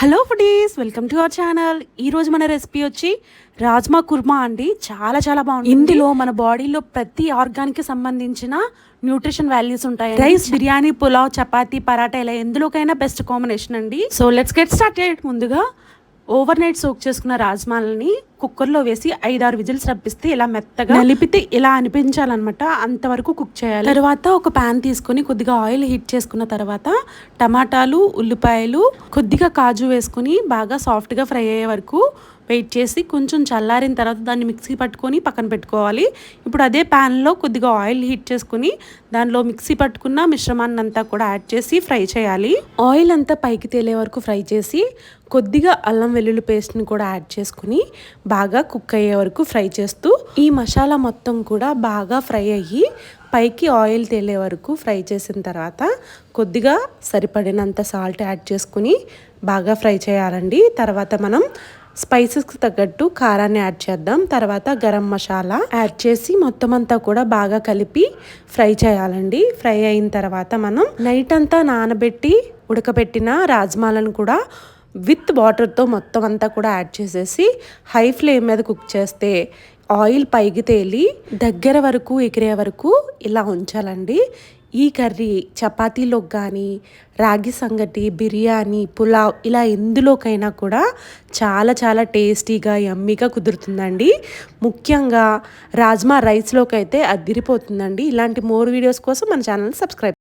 Hello foodies, welcome to our channel. ఈరోజు మన recipe వచ్చి రాజ్మా కుర్మా అండి. చాలా బాగుంది. ఇందులో మన బాడీలో ప్రతి ఆర్గాన్కి సంబంధించిన న్యూట్రిషన్ వాల్యూస్ ఉంటాయి. రైస్, బిర్యానీ, పులావ్, చపాతీ, పరాటా ఇలా ఎందులోకైనా బెస్ట్ కాంబినేషన్ అండి. So let's get started. ముందుగా ఓవర్ నైట్ సోక్ చేసుకున్న రాజ్మాలని కుక్కర్లో వేసి 5-6 విజిల్స్ రప్పిస్తే ఇలా మెత్తగా నలిపితే ఇలా అనిపించాలన్నమాట. అంతవరకు కుక్ చేయాలి. తర్వాత ఒక ప్యాన్ తీసుకొని కొద్దిగా ఆయిల్ హీట్ చేసుకున్న తర్వాత టమాటాలు, ఉల్లిపాయలు, కొద్దిగా కాజు వేసుకొని బాగా సాఫ్ట్గా ఫ్రై అయ్యే వరకు వెయిట్ చేసి కొంచెం చల్లారిన తర్వాత దాన్ని మిక్సీ పట్టుకొని పక్కన పెట్టుకోవాలి. ఇప్పుడు అదే ప్యాన్లో కొద్దిగా ఆయిల్ హీట్ చేసుకుని దానిలో మిక్సీ పట్టుకున్న మిశ్రమాన్ని అంతా కూడా యాడ్ చేసి ఫ్రై చేయాలి. ఆయిల్ అంతా పైకి తేలే వరకు ఫ్రై చేసి కొద్దిగా అల్లం వెల్లుల్లి పేస్ట్ని కూడా యాడ్ చేసుకుని బాగా కుక్ అయ్యే వరకు ఫ్రై చేస్తూ ఈ మసాలా మొత్తం కూడా బాగా ఫ్రై అయ్యి పైకి ఆయిల్ తేలే వరకు ఫ్రై చేసిన తర్వాత కొద్దిగా సరిపడినంత సాల్ట్ యాడ్ చేసుకుని బాగా ఫ్రై చేయాలండి. తర్వాత మనం స్పైసెస్కి తగ్గట్టు కారాన్ని యాడ్ చేద్దాం. తర్వాత గరం మసాలా యాడ్ చేసి మొత్తం అంతా కూడా బాగా కలిపి ఫ్రై చేయాలండి. ఫ్రై అయిన తర్వాత మనం నైట్ అంతా నానబెట్టి ఉడకబెట్టిన రాజ్మాలను కూడా విత్ వాటర్తో మొత్తం అంతా కూడా యాడ్ చేసేసి హై ఫ్లేమ్ మీద కుక్ చేస్తే ఆయిల్ పైకి తేలి దగ్గర వరకు ఎగిరే వరకు ఇలా ఉంచాలండి. ఈ కర్రీ చపాతీలోకి కానీ, రాగి సంగటి, బిర్యానీ, పులావ్ ఇలా ఎందులోకైనా కూడా చాలా టేస్టీగా యమ్మీగా కుదురుతుందండి. ముఖ్యంగా రాజ్మా రైస్లోకి అయితే అదిరిపోతుందండి. ఇలాంటి మోర్ వీడియోస్ కోసం మన ఛానల్ సబ్స్క్రైబ్